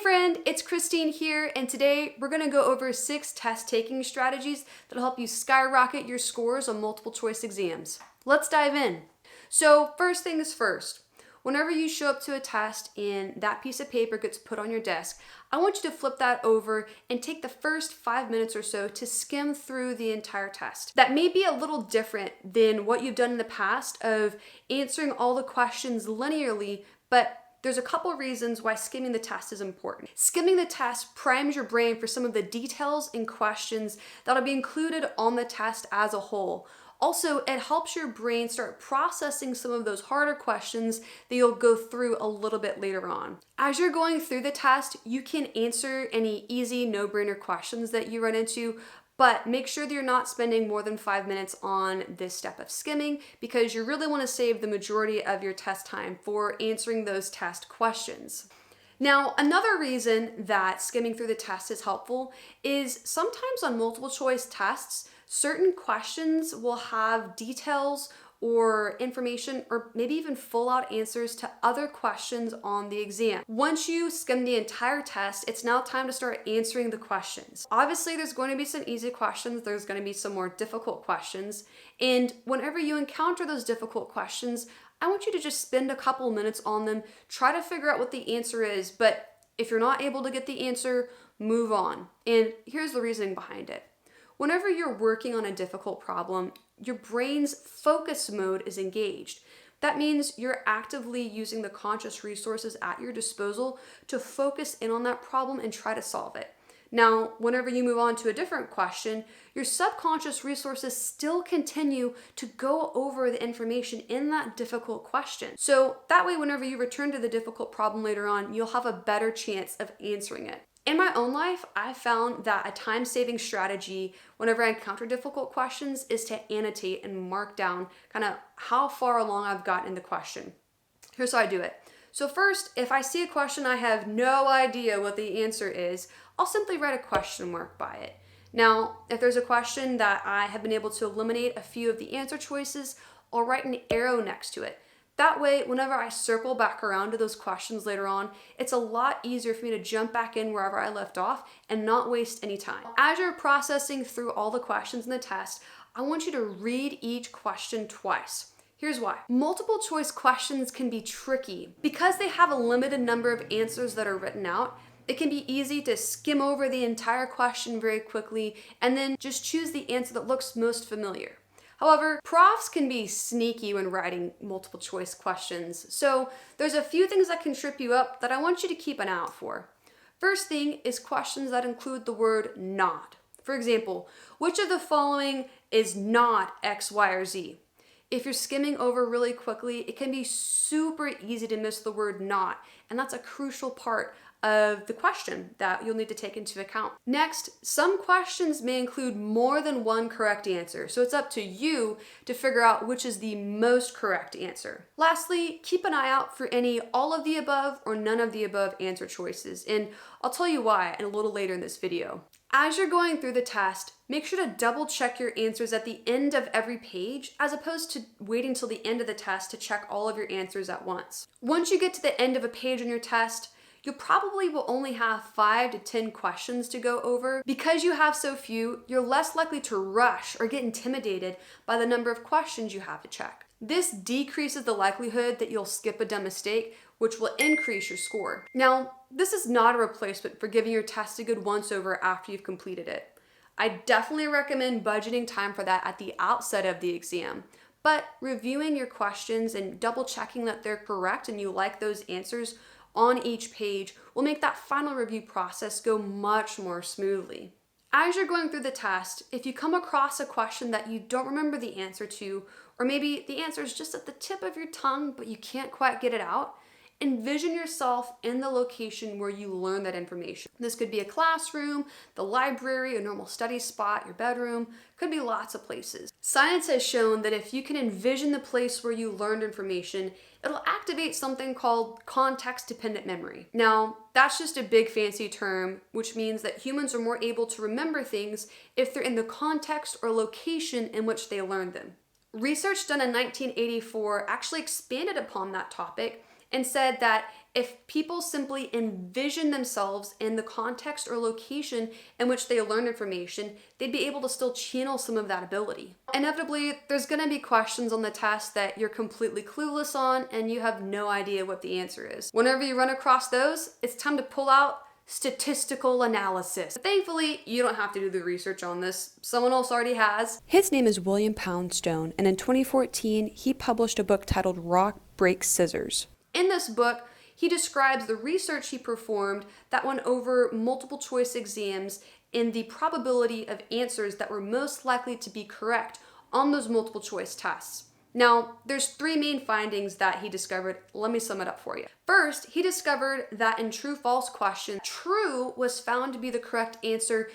friend, it's Christine here, and today we're going to go over 6 test taking strategies that'll help you skyrocket your scores on multiple choice exams. Let's dive in. So first things first, whenever you show up to a test and that piece of paper gets put on your desk, I want you to flip that over and take the first 5 minutes or so to skim through the entire test. That may be a little different than what you've done in the past of answering all the questions linearly, but there's a couple reasons why skimming the test is important. Skimming the test primes your brain for some of the details and questions that'll be included on the test as a whole. Also, it helps your brain start processing some of those harder questions that you'll go through a little bit later on. As you're going through the test, you can answer any easy, no-brainer questions that you run into, but make sure that you're not spending more than 5 minutes on this step of skimming because you really want to save the majority of your test time for answering those test questions. Now, another reason that skimming through the test is helpful is sometimes on multiple choice tests, certain questions will have details or information or maybe even full out answers to other questions on the exam. Once you skim the entire test, it's now time to start answering the questions. Obviously, there's going to be some easy questions, there's going to be some more difficult questions, and whenever you encounter those difficult questions, I want you to just spend a couple minutes on them, try to figure out what the answer is, but if you're not able to get the answer, move on. And here's the reasoning behind it. Whenever you're working on a difficult problem, your brain's focus mode is engaged. That means you're actively using the conscious resources at your disposal to focus in on that problem and try to solve it. Now, whenever you move on to a different question, your subconscious resources still continue to go over the information in that difficult question. So that way, whenever you return to the difficult problem later on, you'll have a better chance of answering it. In my own life, I found that a time-saving strategy whenever I encounter difficult questions is to annotate and mark down kind of how far along I've gotten in the question. Here's how I do it. So first, if I see a question I have no idea what the answer is, I'll simply write a question mark by it. Now, if there's a question that I have been able to eliminate a few of the answer choices, I'll write an arrow next to it. That way, whenever I circle back around to those questions later on, it's a lot easier for me to jump back in wherever I left off and not waste any time. As you're processing through all the questions in the test, I want you to read each question twice. Here's why. Multiple choice questions can be tricky. Because they have a limited number of answers that are written out, it can be easy to skim over the entire question very quickly and then just choose the answer that looks most familiar. However, profs can be sneaky when writing multiple choice questions, so there's a few things that can trip you up that I want you to keep an eye out for. First thing is questions that include the word not. For example, which of the following is not X, Y, or Z? If you're skimming over really quickly, it can be super easy to miss the word not, and that's a crucial part of the question that you'll need to take into account. Next, some questions may include more than one correct answer, so it's up to you to figure out which is the most correct answer. Lastly, keep an eye out for any all of the above or none of the above answer choices, and I'll tell you why a little later in this video. As you're going through the test, make sure to double check your answers at the end of every page as opposed to waiting till the end of the test to check all of your answers at once. Once you get to the end of a page on your test, you probably will only have 5 to 10 questions to go over. Because you have so few, you're less likely to rush or get intimidated by the number of questions you have to check. This decreases the likelihood that you'll skip a dumb mistake, which will increase your score. Now, this is not a replacement for giving your test a good once-over after you've completed it. I definitely recommend budgeting time for that at the outset of the exam. But reviewing your questions and double checking that they're correct and you like those answers on each page will make that final review process go much more smoothly. As you're going through the test, if you come across a question that you don't remember the answer to, or maybe the answer is just at the tip of your tongue but you can't quite get it out, envision yourself in the location where you learn that information. This could be a classroom, the library, a normal study spot, your bedroom, could be lots of places. Science has shown that if you can envision the place where you learned information, it'll activate something called context-dependent memory. Now, that's just a big fancy term, which means that humans are more able to remember things if they're in the context or location in which they learned them. Research done in 1984 actually expanded upon that topic and said that if people simply envision themselves in the context or location in which they learn information, they'd be able to still channel some of that ability. Inevitably, there's going to be questions on the test that you're completely clueless on and you have no idea what the answer is. Whenever you run across those, it's time to pull out statistical analysis. Thankfully, you don't have to do the research on this. Someone else already has. His name is William Poundstone, and in 2014, he published a book titled Rock Breaks Scissors. In this book, he describes the research he performed that went over multiple choice exams and the probability of answers that were most likely to be correct on those multiple choice tests. Now, there's three main findings that he discovered. Let me sum it up for you. First, he discovered that in true-false questions, true was found to be the correct answer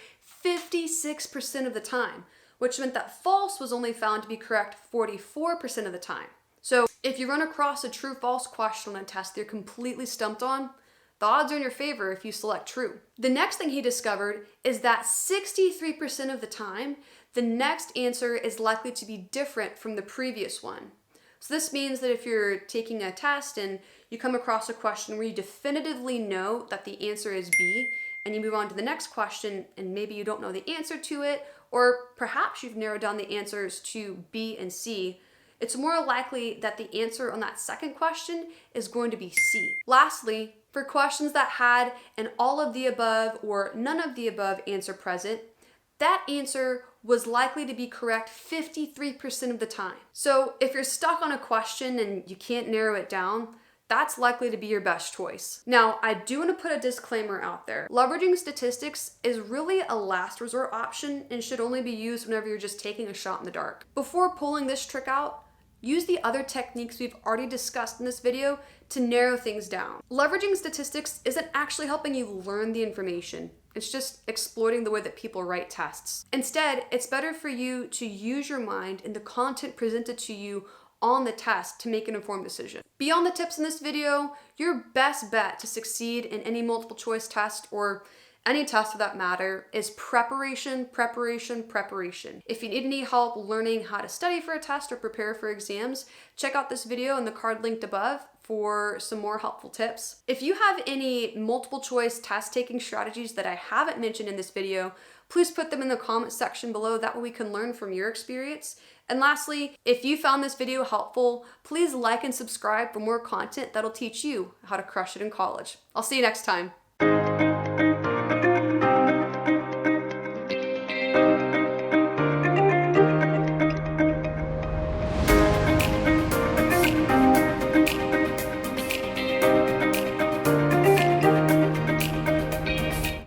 56% of the time, which meant that false was only found to be correct 44% of the time. So if you run across a true-false question on a test that you're completely stumped on, the odds are in your favor if you select true. The next thing he discovered is that 63% of the time, the next answer is likely to be different from the previous one. So this means that if you're taking a test and you come across a question where you definitively know that the answer is B, and you move on to the next question and maybe you don't know the answer to it, or perhaps you've narrowed down the answers to B and C, it's more likely that the answer on that second question is going to be C. Lastly, for questions that had an all of the above or none of the above answer present, that answer was likely to be correct 53% of the time. So if you're stuck on a question and you can't narrow it down, that's likely to be your best choice. Now, I do want to put a disclaimer out there. Leveraging statistics is really a last resort option and should only be used whenever you're just taking a shot in the dark. Before pulling this trick out, use the other techniques we've already discussed in this video to narrow things down. Leveraging statistics isn't actually helping you learn the information. It's just exploiting the way that people write tests. Instead, it's better for you to use your mind and the content presented to you on the test to make an informed decision. Beyond the tips in this video, your best bet to succeed in any multiple choice test or any test for that matter is preparation, preparation, preparation. If you need any help learning how to study for a test or prepare for exams, check out this video and the card linked above for some more helpful tips. If you have any multiple choice test taking strategies that I haven't mentioned in this video, please put them in the comment section below. That way we can learn from your experience. And lastly, if you found this video helpful, please like and subscribe for more content that'll teach you how to crush it in college. I'll see you next time.